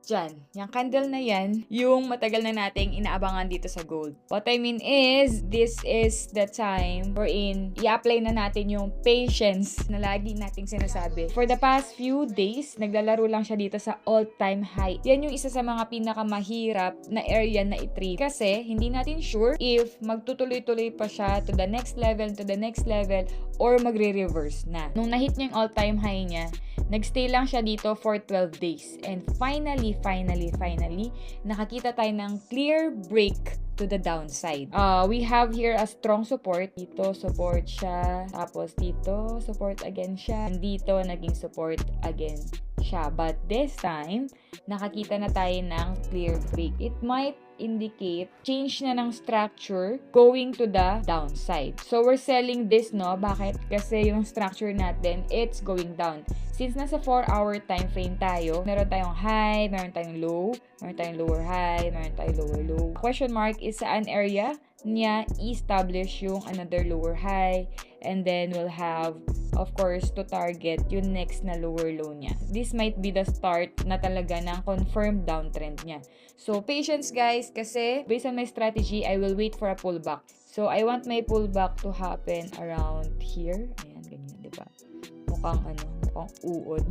Diyan, yung candle na yan, yung matagal na nating inaabangan dito sa gold. What I mean is, this is the time wherein i-apply na natin yung patience na lagi nating sinasabi. For the past few days, naglalaro lang siya dito sa all-time high. Yan yung isa sa mga pinakamahirap na area na i-trade. Kasi, hindi natin sure if magtutuloy-tuloy pa siya to the next level, or magre-reverse na. Nung nahit niya yung all-time high niya, nagstay lang siya dito for 12 days. And finally, nakakita tayo ng clear break to the downside. We have here a strong support. Dito, support siya. Tapos dito, support again siya. And dito, naging support again siya. But this time, nakakita na tayo ng clear break. It might indicate change na ng structure going to the downside. So, we're selling this, no? Bakit? Kasi yung structure natin, it's going down. Since nasa 4-hour time frame tayo, meron tayong high, meron tayong low, meron tayong lower high, meron tayong lower low. Question mark is saan area niya establish yung another lower high, and then we'll have, of course, to target yung next na lower low niya. This might be the start na talaga ng confirmed downtrend niya. So, patience guys, kasi based on my strategy, I will wait for a pullback. So, I want my pullback to happen around here. Ayan, ganyan, diba? Mukhang uod.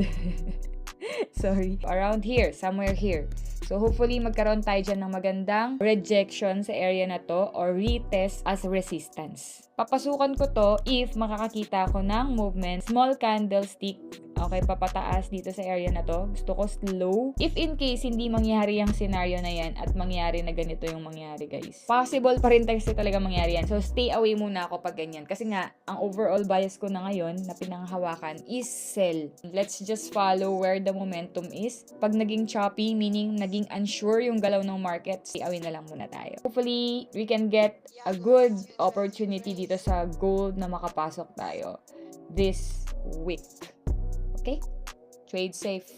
Sorry. Around here, somewhere here. So, hopefully, magkaroon tayo dyan ng magandang rejection sa area na to or retest as resistance. Papasukan ko to if makakakita ko ng movement, small candlestick, okay, papataas dito sa area na to. Gusto ko slow. If in case hindi mangyari yung scenario na yan at mangyari na ganito yung mangyari, guys. Possible pa rin kasi talaga mangyari yan. So, stay away muna ako pag ganyan. Kasi nga, ang overall bias ko na ngayon na pinanghawakan is sell. Let's just follow where the momentum is. Pag naging choppy, meaning naging unsure yung galaw ng market, stay away na lang muna tayo. Hopefully, we can get a good opportunity dito sa gold na makapasok tayo this week. Okay? Trade safe.